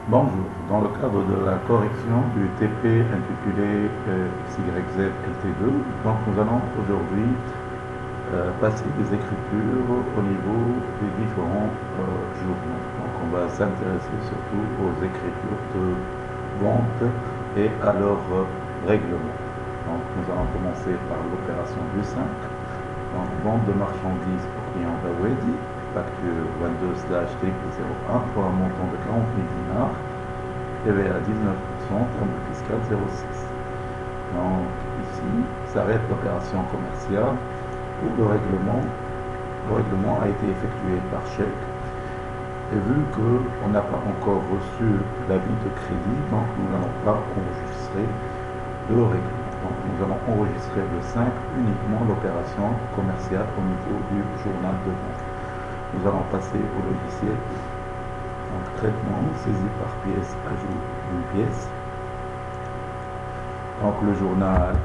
Bonjour, dans le cadre de la correction du TP intitulé XYZ LT2, donc nous allons aujourd'hui passer des écritures au niveau des différents journaux. Donc on va s'intéresser surtout aux écritures de vente et à leur règlement. Donc nous allons commencer par l'opération du 5. Donc vente de marchandises au client d'Awedi, facture 22/01 pour un montant de 40 000 dinars, TVA à 19%, terme fiscal 0,6. Donc ici s'arrête l'opération commerciale où le règlement a été effectué par chèque. Et vu qu'on n'a pas encore reçu l'avis de crédit, donc nous n'allons pas enregistrer le règlement. Donc nous allons enregistrer le 5 uniquement l'opération commerciale au niveau du journal de vente. Nous allons passer au logiciel. Donc traitement, saisie par pièce, ajout d'une pièce. Donc le journal,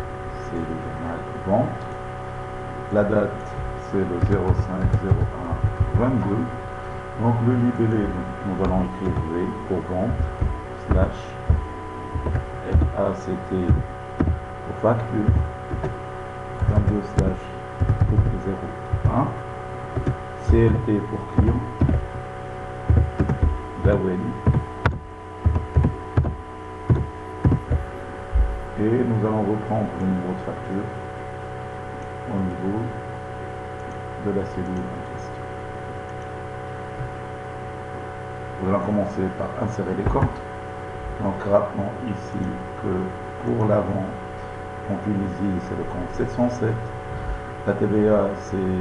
c'est le journal de vente. La date, c'est le 05/01/22. Donc le libellé, nous allons écrire V pour vente, slash FACT pour facture, 22/01, CLT pour client, d'Awedi. Et nous allons reprendre le numéro de facture au niveau de la cellule en question. Nous allons commencer par insérer les comptes. Donc rappelons ici que pour la vente en Tunisie, c'est le compte 707. La TVA, c'est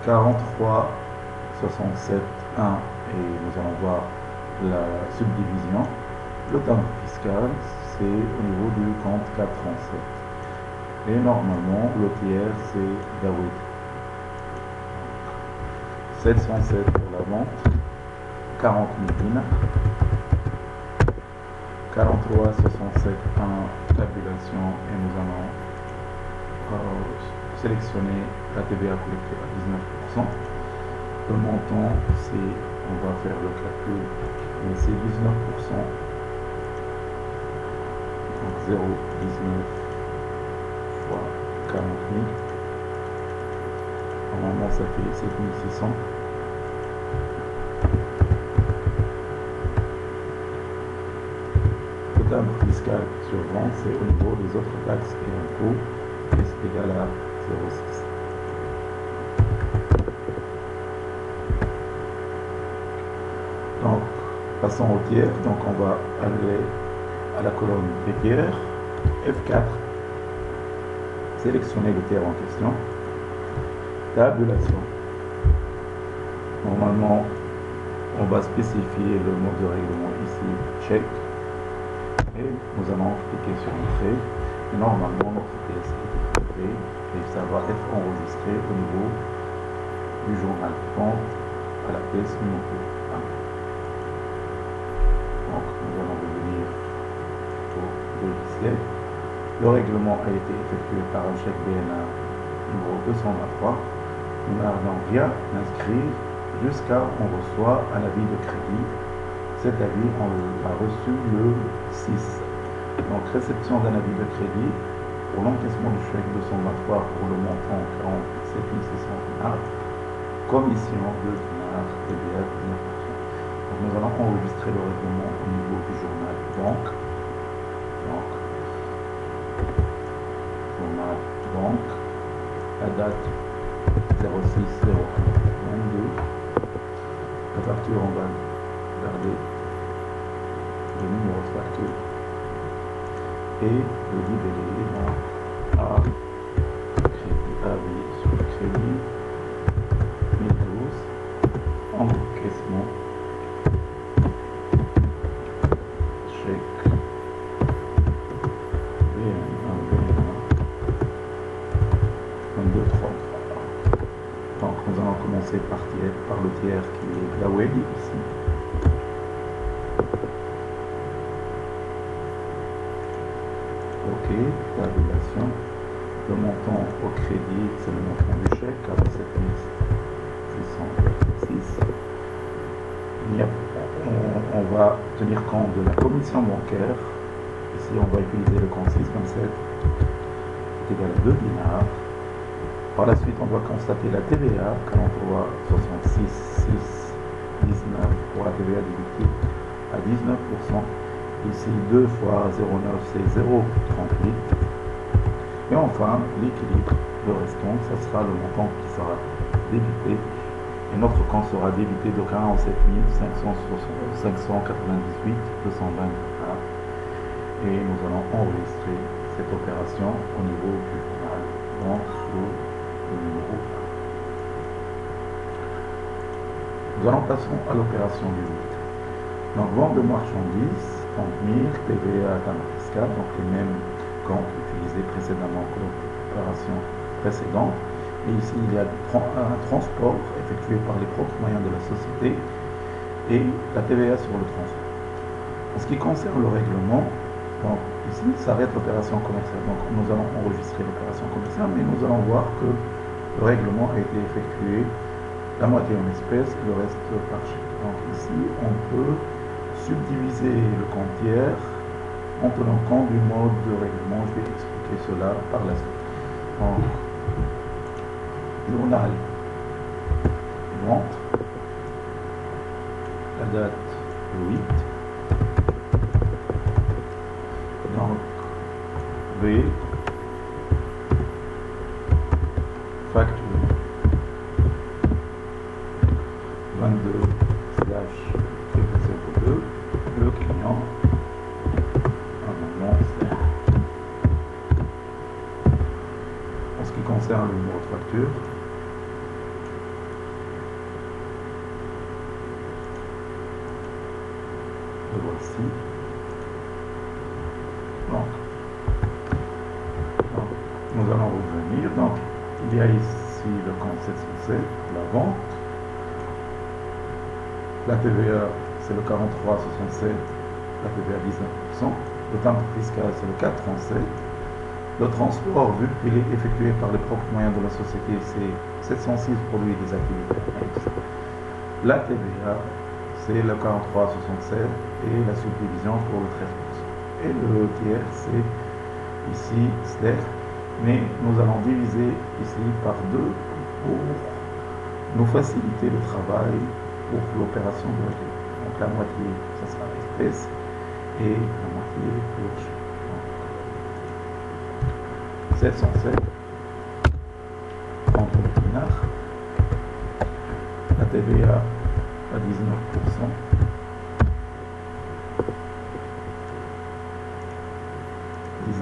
43,67,1 et nous allons voir la subdivision. Le timbre fiscal, c'est au niveau du compte 437. Et normalement, le tiers, c'est d'Awedi. 707 pour la vente, 40 000 dinars, 43,67,1 tabulation et nous allons sélectionner la TVA collectée à 19%. Le montant, c'est, on va faire le calcul, mais c'est 19%. Donc 0,19 fois 40 000. Normalement, ça fait 7600. Le timbre fiscal sur vente, c'est au niveau des autres taxes et impôts, et c'est égal à 0,6. Donc, passons au tiers. Donc, on va aller à la colonne des tiers, F4, sélectionner le tiers en question, tabulation. Normalement, on va spécifier le mode de règlement ici, check, et nous allons cliquer sur entrée, et normalement notre pièce est écrite et ça va être enregistré au niveau du journal de vente à la pièce numéro 1. Donc nous allons revenir au logiciel. Le règlement a été effectué par un chèque BNA numéro 223. Nous n'avons rien inscrit jusqu'à on reçoit un avis de crédit. Cet avis, on l'a reçu le 6. Donc réception d'un avis de crédit pour l'encaissement du chèque 223 pour le montant 47 600 dinars, commission de dinars, TVA 19%. Donc nous allons enregistrer le règlement au niveau du journal banque. Donc, journal banque, la date 06/01/22. La facture, on va garder le numéro de facture et le libellé, donc A, crédit, avis sur le crédit, 1012, encaissement, chèque, BN1, 2233. Donc nous allons commencer par le tiers qui est d'Awedi ici. OK, tabulation. Le montant au crédit, c'est le montant du chèque, 47 606. on va tenir compte de la commission bancaire. Ici, on va utiliser le compte 627 est égal à 2 dinars. Par la suite, on doit constater la TVA, 43,66,6,19 pour la TVA débitée à 19%. Ici, 2 fois 0,9, c'est 0,38. Et enfin, l'équilibre, le restant, ce sera le montant qui sera débité. Et notre compte sera débité de 47 598 220 dinars. Et nous allons enregistrer cette opération au niveau du journal, donc sous le numéro 1. Nous allons passer à l'opération du 8. Donc vente de marchandises, 30 000, TVA à timbre fiscal, donc les mêmes comptes utilisés précédemment que l'opération précédente. Et ici il y a un transport effectué par les propres moyens de la société et la TVA sur le transport. En ce qui concerne le règlement, donc ici s'arrête l'opération commerciale. Donc nous allons enregistrer l'opération commerciale, mais nous allons voir que le règlement a été effectué la moitié en espèces et le reste par chèque. Donc ici on peut subdiviser le compte tiers en tenant compte du mode de règlement. Je vais expliquer cela par la suite. Donc, journal vente, la date le 8. Donc V facture 22/02, le client amendement CR. En ce qui concerne le numéro de facture, le voici. Donc, nous allons revenir. Donc, il y a ici le compte 707, la vente. La TVA, c'est le 43,67, la TVA 19%. Le timbre fiscal, c'est le 4,37. Le transport, vu qu'il est effectué par les propres moyens de la société, c'est 706 produits des activités annexes. La TVA, c'est le 43,67 et la subdivision pour le 13%. Et le tiers, c'est ici, SLER, mais nous allons diviser ici par 2 pour nous faciliter le travail pour l'opération de règlement. Donc la moitié, ça sera espèce et la moitié pour chèque. 707, 39 dinars, la TVA à 19%, x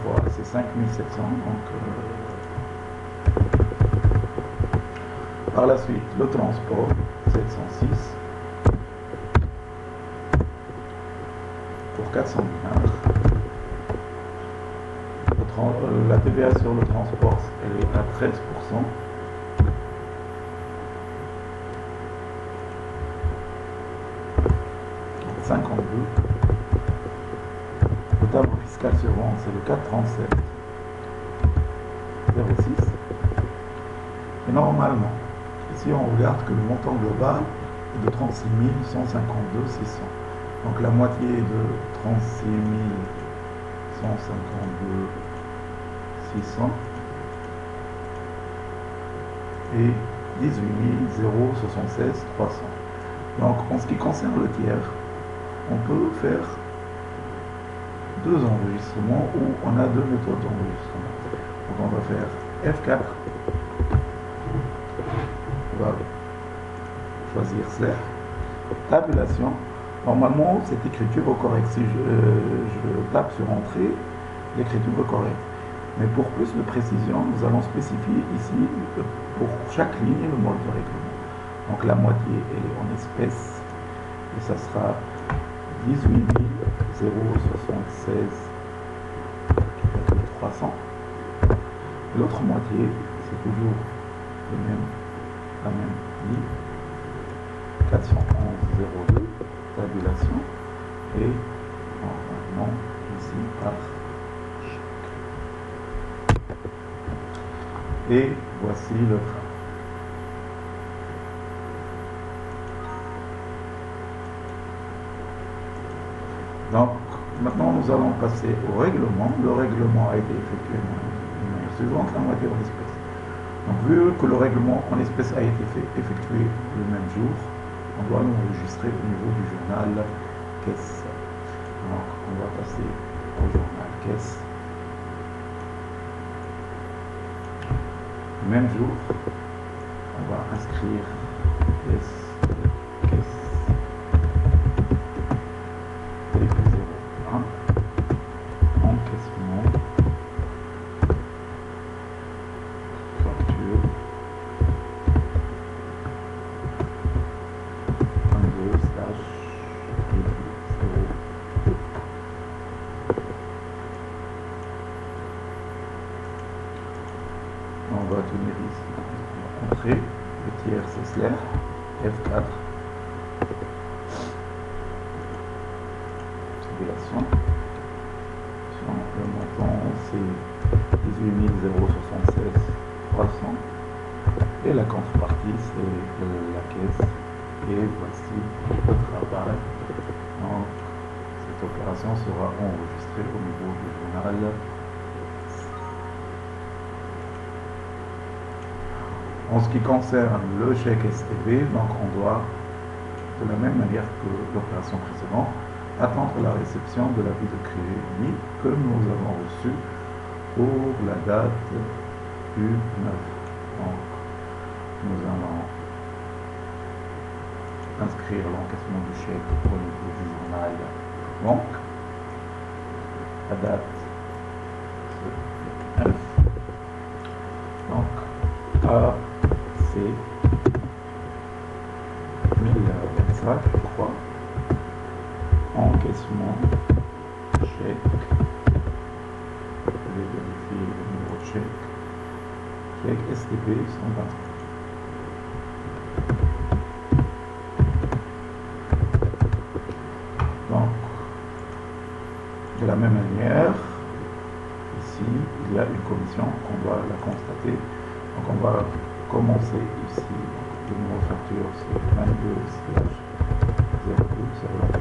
3, c'est 5700, donc par la suite, le transport, 706, pour 400 dinars. La TVA sur le transport, elle est à 13%. Donc 52. Le timbre fiscal sur vente, c'est le 437,06. Et normalement, ici on regarde que le montant global est de 36 152,600. Donc la moitié de 36 152,600 et 18 076,300. Donc en ce qui concerne le tiers, on peut faire 2 enregistrements ou on a 2 méthodes d'enregistrement. Donc on va faire F4, on va choisir SLER, tabulation. Normalement, cette écriture est correcte. Si je tape sur Entrée, l'écriture est correcte. Mais pour plus de précision, nous allons spécifier ici, pour chaque ligne, le mode de règlement. Donc la moitié, elle est en espèces, et ça sera 18 076,300. L'autre moitié, c'est toujours la même ligne, 411,02. Tabulation et normalement ici par chèque. Et voici le frein. Donc, maintenant, nous allons passer au règlement. Le règlement a été effectué de manière suivante, la moitié en espèces. Donc, vu que le règlement en espèces a été effectué le même jour, on doit l'enregistrer au niveau du journal caisse. Donc, on va passer au journal caisse. Le même jour, on va inscrire caisse. On va tenir ici, entrée, le tiers c'est slash F4, simulation, le montant c'est 18 076 300 et la contrepartie c'est la caisse et voici le travail. Donc cette opération sera enregistrée au niveau du journal. En ce qui concerne le chèque STB, donc on doit, de la même manière que l'opération précédente, attendre la réception de l'avis de crédit que nous avons reçu pour la date du 9. Donc, nous allons inscrire l'encaissement du chèque au niveau du journal banque. La date, c'est le 9. Donc, c'est 1025, je crois. Encaissement, chèque. Je vais vérifier le numéro de chèque. Chèque STB 123. Donc, de la même manière, ici, il y a une commission qu'on doit la constater. Donc, on va commencer ici. Le numéro de facture, c'est 22/02/09.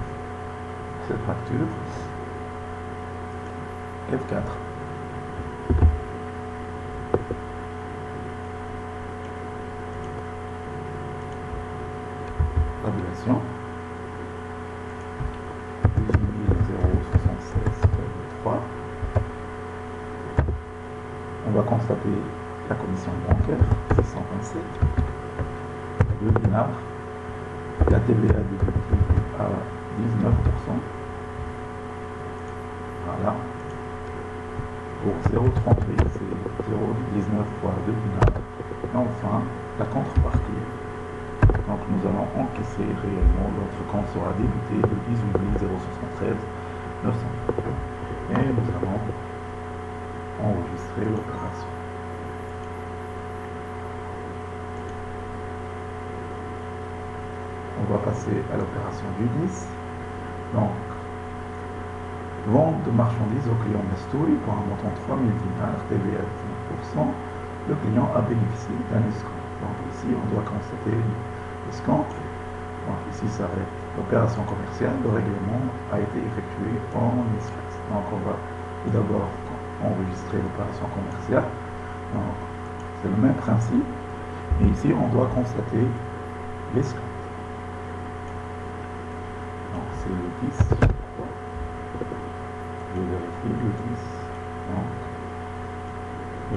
Cette facture, F4. Tabulation. 18 076,3. On va constater la commission bancaire, 627. Le dinar, la TVA déductible à 19%. Voilà. Pour 0,38, c'est 0,19 fois 2 dinars. Et enfin, la contrepartie. Donc nous allons encaisser réellement, notre compte sera débuté de 18 073 900. Et nous allons enregistrer l'opération. On va passer à l'opération du 10. Donc, vente de marchandises au client Nestoui pour un montant de 3000 dinars, TVA à 19%. Le client a bénéficié d'un escompte. Donc ici, on doit constater l'escompte. Donc ici s'arrête l'opération commerciale. Le règlement a été effectué en espèces. Donc on va tout d'abord enregistrer l'opération commerciale. Donc c'est le même principe. Et ici, on doit constater l'escompte. Donc c'est le 10. Je vérifie le 10. Donc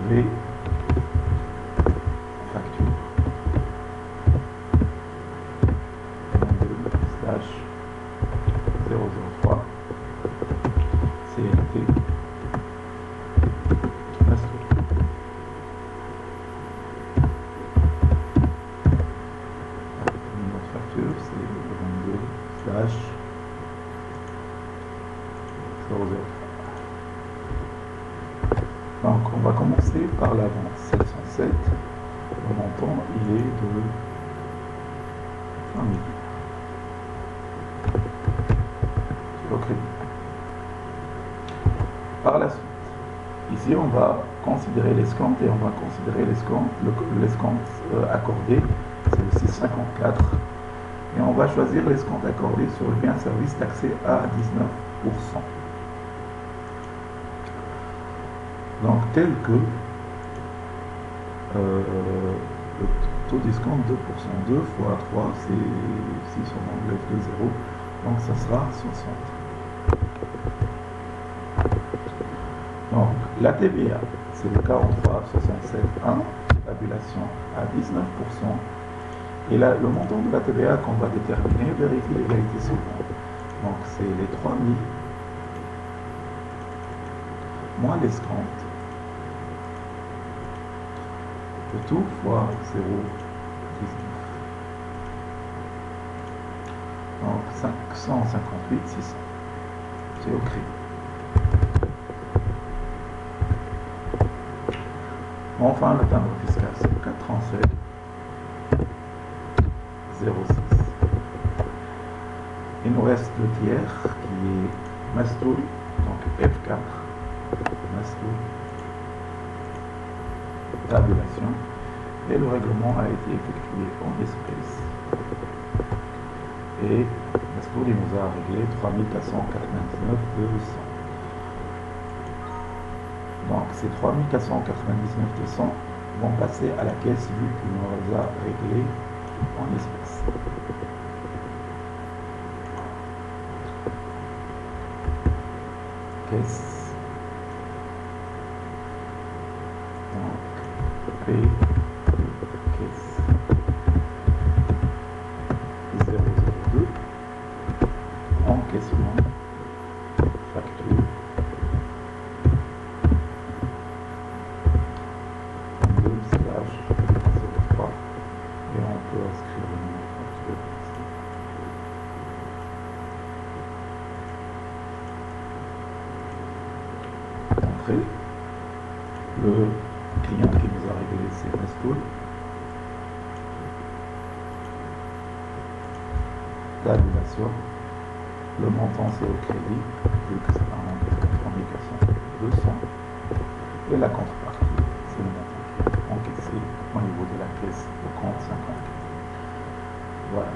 V facture 22/003 CLT notre facture c'est 22/003. Donc on va commencer par la vente 707. Le montant il est de 1 000 sur le crédit. Par la suite, ici on va considérer l'escompte et on va considérer l'escompte accordé, c'est le 654 Et on va choisir l'escompte accordé sur le bien service taxé à 19%. Donc tel que le taux d'escompte 2%. 2 fois 3, c'est, si on enlève 2 zéros, donc ça sera 60. Donc la TVA, c'est le 43,67,1, tabulation à 19%. Et là, le montant de la TVA qu'on va déterminer vérifie l'égalité suivante. Donc c'est les 3000 moins l'escompte de tout fois 0,19. Donc 558,600. C'est au crédit. Enfin, le timbre fiscal, c'est 437,06. Il nous reste le tiers qui est Mastoul, donc F4, Mastoul, tabulation, et le règlement a été effectué en espèces. Et Mastoul, il nous a réglé 3499,200. Donc ces 3499,200 vont passer à la caisse vu qu'il nous les a réglés en espèces. Caisse. Donc P caisse 002 encaissement facture 2/03 et on peut inscrire le nom de facture ici. Entrée. Le client qui nous a réglé c'est Mastoul. Tabulation. Le montant c'est au crédit, vu que c'est un montant de 3400. Et la contrepartie, c'est le montant qui est encaissé au niveau de la caisse de compte 50. Voilà.